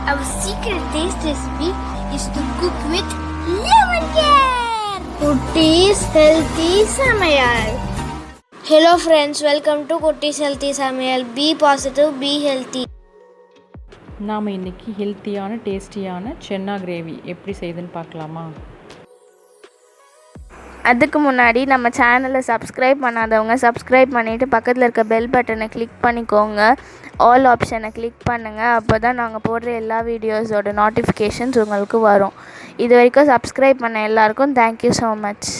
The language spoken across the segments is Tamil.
Our secret taste recipe is to cook with lemon care. Kutties healthy Samayal. Hello friends, welcome to Kutties healthy Samayal. Be positive, be healthy. நாம் இன்றைக்கி ஹெல்த்தியான டேஸ்டியான சென்னா கிரேவி எப்படி செய்யுதுன்னு பார்க்கலாமா? அதுக்கு முன்னாடி நம்ம சேனலை சப்ஸ்கிரைப் பண்ணாதவங்க சப்ஸ்கிரைப் பண்ணிவிட்டு பக்கத்தில் இருக்க பெல் பட்டனை கிளிக் பண்ணிக்கோங்க. ஆல் ஆப்ஷனை கிளிக் பண்ணுங்கள். அப்போ தான் நாங்கள் போடுற எல்லா வீடியோஸோட நோட்டிஃபிகேஷன்ஸ் உங்களுக்கு வரும். இது வரைக்கும் சப்ஸ்கிரைப் பண்ண எல்லாருக்கும் தேங்க்யூ ஸோ மச்.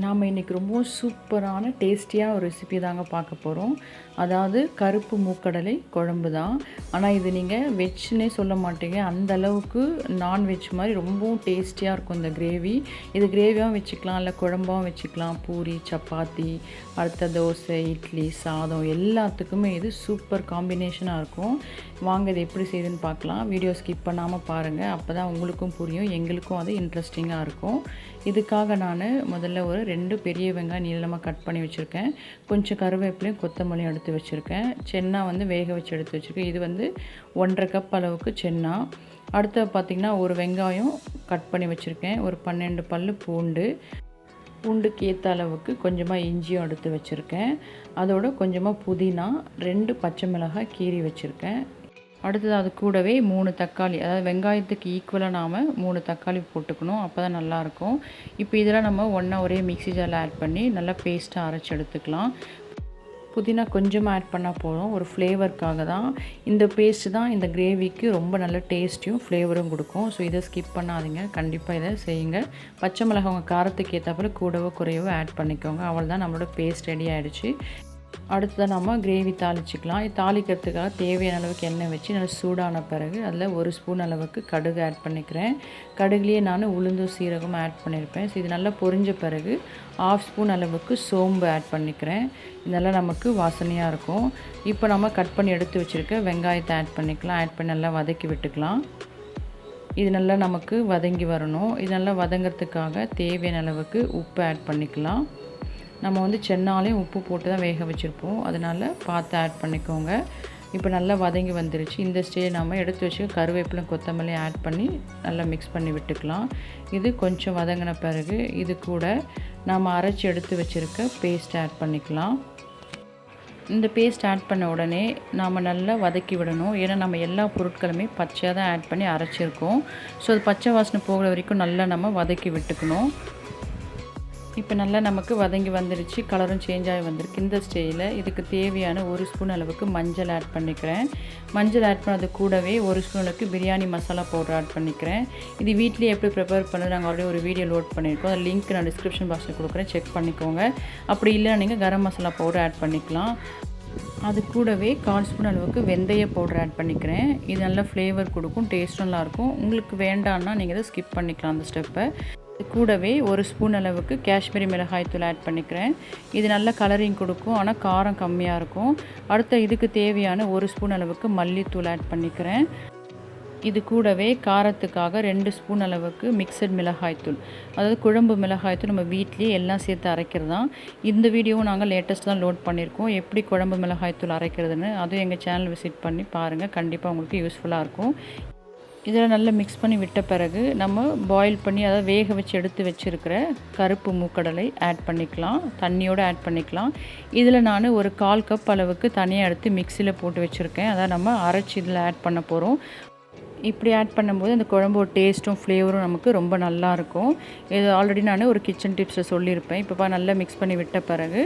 நாம் இன்றைக்கி ரொம்ப சூப்பரான டேஸ்டியாக ஒரு ரெசிபி தாங்க பார்க்க போகிறோம். அதாவது கருப்பு மூக்கடலை குழம்பு தான். ஆனால் இது நீங்கள் வெஜ்னே சொல்ல மாட்டீங்க, அந்த அளவுக்கு நான்வெஜ் மாதிரி ரொம்பவும் டேஸ்டியாக இருக்கும் இந்த கிரேவி. இது கிரேவியாகவும் வச்சுக்கலாம், இல்லை குழம்பாகவும் வச்சுக்கலாம். பூரி, சப்பாத்தி, அடுத்த தோசை, இட்லி, சாதம் எல்லாத்துக்குமே இது சூப்பர் காம்பினேஷனாக இருக்கும். வாங்க இது எப்படி செய்யுதுன்னு பார்க்கலாம். வீடியோ ஸ்கிப் பண்ணாமல் பாருங்கள், அப்போ தான் உங்களுக்கும் புரியும், எங்களுக்கும் அது இன்ட்ரெஸ்டிங்காக இருக்கும். இதுக்காக நான் முதல்ல ஒரு 2 பெரிய வெங்காயம் நீளமாக கட் பண்ணி வச்சுருக்கேன். கொஞ்சம் கருவேப்பிலையும் கொத்தமல்லியும் எடுத்து வச்சுருக்கேன். சென்னா வேக வச்சு எடுத்து வச்சுருக்கேன். இது 1.5 கப் அளவுக்கு சென்னா. அடுத்து பார்த்திங்கன்னா ஒரு வெங்காயம் கட் பண்ணி வச்சுருக்கேன். ஒரு 12 பல் பூண்டுக்கு ஏற்ற அளவுக்கு கொஞ்சமாக இஞ்சியும் எடுத்து வச்சுருக்கேன். அதோட கொஞ்சமாக புதினா, 2 பச்சை மிளகாய் கீறி வச்சுருக்கேன். அடுத்தது அது கூடவே 3 தக்காளி, அதாவது வெங்காயத்துக்கு ஈக்குவலாக நாம் 3 தக்காளி போட்டுக்கணும், அப்போ தான் நல்லாயிருக்கும். இப்போ இதெல்லாம் நம்ம ஒரே மிக்ஸி ஜாரில் ஆட் பண்ணி நல்லா பேஸ்ட்டாக அரைச்சி எடுத்துக்கலாம். புதினா கொஞ்சமாக ஆட் பண்ணால் போதும், ஒரு ஃப்ளேவருக்காக தான். இந்த பேஸ்ட்டு தான் இந்த கிரேவிக்கு ரொம்ப நல்ல டேஸ்ட்டையும் ஃப்ளேவரும் கொடுக்கும். ஸோ இதை ஸ்கிப் பண்ணாதீங்க, கண்டிப்பாக இதை செய்யுங்க. பச்சை மிளகாய் உங்கள் காரத்துக்கு ஏற்றப்பல கூடவோ குறையவோ ஆட் பண்ணிக்கோங்க. அவ்வளோதான், நம்மளோட பேஸ்ட் ரெடி ஆகிடுச்சு. அடுத்ததான் நம்ம கிரேவி தாளிச்சிக்கலாம். தாளிக்கிறதுக்காக தேவையான அளவுக்கு எண்ணெய் வச்சு நல்லா சூடான பிறகு அதில் 1 ஸ்பூன் அளவுக்கு கடுகு ஆட் பண்ணிக்கிறேன். கடுகுலேயே நான் உளுந்தும் சீரகம் ஆட் பண்ணியிருப்பேன். ஸோ இது நல்லா பொரிஞ்ச பிறகு 1/2 ஸ்பூன் அளவுக்கு சோம்பு ஆட் பண்ணிக்கிறேன். இதெல்லாம் நமக்கு வாசனையாக இருக்கும். இப்போ நம்ம கட் பண்ணி எடுத்து வச்சுருக்க வெங்காயத்தை ஆட் பண்ணிக்கலாம். ஆட் பண்ணி நல்லா வதக்கி விட்டுக்கலாம். இது நல்லா நமக்கு வதங்கி வரணும். இது நல்லா வதங்கிறதுக்காக தேவையான அளவுக்கு உப்பு ஆட் பண்ணிக்கலாம். நம்ம சென்னாலையும் உப்பு போட்டு தான் வேக வச்சுருப்போம், அதனால் பார்த்து ஆட் பண்ணிக்கோங்க. இப்போ நல்லா வதங்கி வந்துருச்சு. இந்த ஸ்டேஜ் நம்ம எடுத்து வச்சு கருவேப்பிலை கொத்தமல்லி ஆட் பண்ணி நல்லா மிக்ஸ் பண்ணி விட்டுக்கலாம். இது கொஞ்சம் வதங்கின பிறகு இது கூட நாம் அரைச்சி எடுத்து வச்சுருக்க பேஸ்ட் ஆட் பண்ணிக்கலாம். இந்த பேஸ்ட் ஆட் பண்ண உடனே நாம் நல்லா வதக்கி விடணும். ஏன்னா நம்ம எல்லா பொருட்களுமே பச்சையாக தான் ஆட் பண்ணி அரைச்சிருக்கோம். ஸோ அது பச்சை வாசனை போகிற வரைக்கும் நல்லா நம்ம வதக்கி விட்டுக்கணும். இப்போ நல்லா நமக்கு வதங்கி வந்துடுச்சு, கலரும் சேஞ்ச் ஆகி வந்திருக்கு. இந்த ஸ்டேஜில் இதுக்கு தேவையான 1 ஸ்பூன் அளவுக்கு மஞ்சள் ஆட் பண்ணிக்கிறேன். மஞ்சள் ஆட் பண்ணது கூடவே 1 ஸ்பூன் அளவுக்கு பிரியாணி மசாலா பவுடர் ஆட் பண்ணிக்கிறேன். இது வீட்லேயே எப்படி ப்ரிப்பேர் பண்ணது நாங்கள் ஆல்ரெடி ஒரு வீடியோ லோட் பண்ணியிருக்கோம். அது லிங்க் நான் டிஸ்கிரிப்ஷன் பாக்ஸில் கொடுக்குறேன், செக் பண்ணிக்கோங்க. அப்படி இல்லைன்னா நீங்கள் கரம் மசாலா பவுடர் ஆட் பண்ணிக்கலாம். அது கூடவே 1/4 ஸ்பூன் அளவுக்கு வெந்தய பவுடர் ஆட் பண்ணிக்கிறேன். இது நல்லா ஃப்ளேவர் கொடுக்கும், டேஸ்ட்டும் நல்லாயிருக்கும். உங்களுக்கு வேண்டான்னா நீங்கள் இதை ஸ்கிப் பண்ணிக்கலாம் அந்த ஸ்டெப்பை. கூடவே 1 ஸ்பூன் அளவுக்கு காஷ்மீரி மிளகாய் தூள் ஆட் பண்ணிக்கிறேன். இது நல்ல கலரிங் கொடுக்கும், ஆனால் காரம் கம்மியாக இருக்கும். அடுத்த இதுக்கு தேவையான 1 ஸ்பூன் அளவுக்கு மல்லித்தூள் ஆட் பண்ணிக்கிறேன். இது கூடவே காரத்துக்காக 2 ஸ்பூன் அளவுக்கு மிக்சட் மிளகாய்த்தூள், அதாவது குழம்பு மிளகாய்த்தூள் நம்ம வீட்லேயே எல்லாம் சேர்த்து அரைக்கிறது தான். இந்த வீடியோவும் நாங்கள் லேட்டஸ்ட் தான் லோட் பண்ணியிருக்கோம், எப்படி குழம்பு மிளகாய்த்தூள் அரைக்கிறதுன்னு. அதுவும் எங்கள் சேனல் விசிட் பண்ணி பாருங்கள், கண்டிப்பாக உங்களுக்கு யூஸ்ஃபுல்லாக இருக்கும். இதில் நல்லா மிக்ஸ் பண்ணி விட்ட பிறகு நம்ம பாயில் பண்ணி, அதாவது வேக வச்சு எடுத்து வச்சுருக்கிற கருப்பு மூக்கடலை ஆட் பண்ணிக்கலாம், தண்ணியோடு ஆட் பண்ணிக்கலாம். இதில் நான் ஒரு 1/4 கப் அளவுக்கு தனியாக எடுத்து மிக்சியில் போட்டு வச்சுருக்கேன். அதாவது நம்ம அரைச்சி இதில் ஆட் பண்ண போகிறோம். இப்படி ஆட் பண்ணும்போது அந்த குழம்போட டேஸ்ட்டும் ஃப்ளேவரும் நமக்கு ரொம்ப நல்லாயிருக்கும். இது ஆல்ரெடி நான் ஒரு கிச்சன் டிப்ஸில் சொல்லியிருப்பேன். இப்போ நல்லா மிக்ஸ் பண்ணி விட்ட பிறகு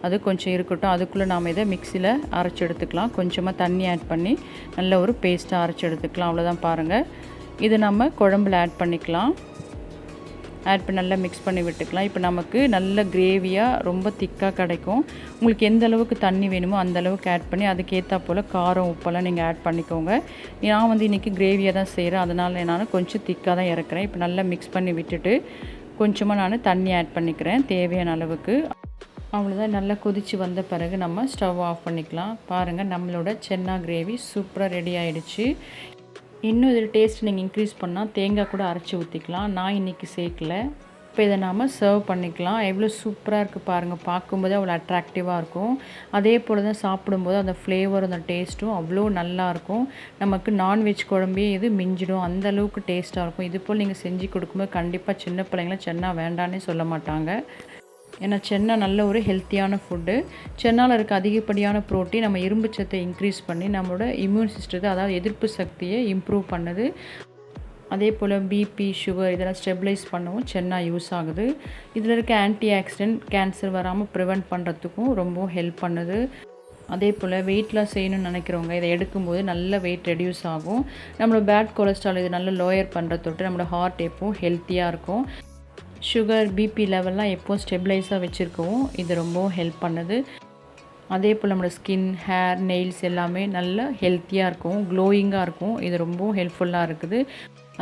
அது கொஞ்சம் இருக்கட்டும். அதுக்குள்ளே நாம் இதை மிக்சியில் அரைச்சி எடுத்துக்கலாம். கொஞ்சமாக தண்ணி ஆட் பண்ணி நல்ல ஒரு பேஸ்ட்டாக அரைச்சி எடுத்துக்கலாம். அவ்வளோதான், பாருங்கள். இது நம்ம குழம்புல ஆட் பண்ணிக்கலாம். ஆட் பண்ணி நல்லா மிக்ஸ் பண்ணி விட்டுக்கலாம். இப்போ நமக்கு நல்ல கிரேவியாக ரொம்ப திக்காக கிடைக்கும். உங்களுக்கு எந்த அளவுக்கு தண்ணி வேணுமோ அந்த அளவுக்கு ஆட் பண்ணி அதுக்கேற்றா போல் காரம் உப்பெல்லாம் நீங்கள் ஆட் பண்ணிக்கோங்க. நான் இன்றைக்கி கிரேவியாக தான் செய்கிறேன், அதனால் நான் கொஞ்சம் திக்காக தான் இறக்குறேன். இப்போ நல்லா மிக்ஸ் பண்ணி விட்டுட்டு கொஞ்சமாக நான் தண்ணி ஆட் பண்ணிக்கிறேன் தேவையான அளவுக்கு. அவ்வளோதான், நல்லா கொதித்து வந்த பிறகு நம்ம ஸ்டவ் ஆஃப் பண்ணிக்கலாம். பாருங்கள், நம்மளோட சென்னா கிரேவி சூப்பராக ரெடி ஆகிடுச்சு. இன்னும் இதில் டேஸ்ட் நீங்கள் இன்க்ரீஸ் பண்ணால் தேங்காய் கூட அரைச்சி ஊற்றிக்கலாம். நான் இன்றைக்கி சேர்க்கல. இப்போ இதை நாம் சர்வ் பண்ணிக்கலாம். எவ்வளோ சூப்பராக இருக்குது பாருங்கள், பார்க்கும்போது அவ்வளோ அட்ராக்டிவாக இருக்கும். அதே போல் தான் சாப்பிடும்போது அந்த ஃப்ளேவர் அந்த டேஸ்ட்டும் அவ்வளோ நல்லாயிருக்கும். நமக்கு நான்வெஜ் குழம்பே இது மிஞ்சிடும், அந்த அளவுக்கு டேஸ்ட்டாக இருக்கும். இது போல் நீங்கள் செஞ்சு கொடுக்கும்போது கண்டிப்பாக சின்ன பிள்ளைங்களாம் சென்னா வேண்டான்னே சொல்ல மாட்டாங்க. ஏன்னா சென்னா நல்ல ஒரு ஹெல்த்தியான ஃபுட்டு. சென்னால் இருக்க அதிகப்படியான ப்ரோட்டீன் நம்ம இரும்பு சத்தை இன்க்ரீஸ் பண்ணி நம்மளோட இம்யூன் சிஸ்டத்தை, அதாவது எதிர்ப்பு சக்தியை இம்ப்ரூவ் பண்ணுது. அதே போல் பிபி, சுகர் இதெல்லாம் ஸ்டெபிலைஸ் பண்ணவும் சென்னா யூஸ் ஆகுது. இதில் இருக்க ஆன்டி ஆக்சிடென்ட் கேன்சர் வராமல் ப்ரிவெண்ட் பண்ணுறதுக்கும் ரொம்ப ஹெல்ப் பண்ணுது. அதே போல் வெயிட் லாஸ் செய்யணும்னு நினைக்கிறவங்க இதை எடுக்கும்போது நல்ல வெயிட் ரெடியூஸ் ஆகும். நம்மளோட பேட் கொலஸ்ட்ரால் இது நல்லா லோயர் பண்ணுறதோட்டு நம்மளோட ஹார்ட் எப்போவும் ஹெல்த்தியாக இருக்கும். சுகர், பிபி லெவல்லாம் எப்போவும் ஸ்டெபிலைஸாக வச்சுருக்கவும் இது ரொம்ப ஹெல்ப் பண்ணுது. அதே போல் நம்மளோட ஸ்கின், ஹேர், நெயில்ஸ் எல்லாமே நல்ல ஹெல்த்தியாக இருக்கும், க்ளோயிங்காக இருக்கும். இது ரொம்ப ஹெல்ப்ஃபுல்லாக இருக்குது.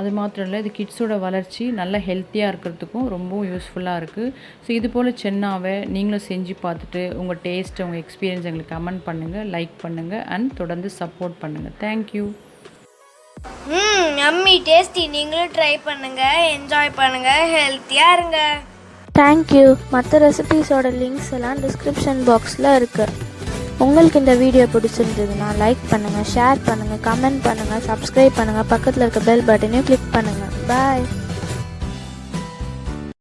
அது மாத்திரம் இல்லை, இது கிட்ஸோட வளர்ச்சி நல்ல ஹெல்த்தியாக இருக்கிறதுக்கும் ரொம்ப யூஸ்ஃபுல்லாக இருக்குது. ஸோ இது போல் சென்னாவை நீங்களும் செஞ்சு பார்த்துட்டு உங்கள் டேஸ்ட், உங்கள் எக்ஸ்பீரியன்ஸ் எங்களுக்கு கமெண்ட் பண்ணுங்கள், லைக் பண்ணுங்கள் அண்ட் தொடர்ந்து சப்போர்ட் பண்ணுங்கள். தேங்க்யூ. Yummy tasty. நீங்களும் ட்ரை பண்ணுங்கள், என்ஜாய் பண்ணுங்கள், ஹெல்த்தியாக இருங்க. தேங்க்யூ. மற்ற ரெசிபீஸோட லிங்க்ஸ் எல்லாம் டிஸ்கிரிப்ஷன் பாக்ஸில் இருக்குது. உங்களுக்கு இந்த வீடியோ பிடிச்சிருந்ததுன்னா லைக் பண்ணுங்கள், ஷேர் பண்ணுங்கள், கமெண்ட் பண்ணுங்கள், சப்ஸ்கிரைப் பண்ணுங்கள், பக்கத்தில் இருக்க பெல் பட்டனையும் கிளிக் பண்ணுங்கள். பாய்.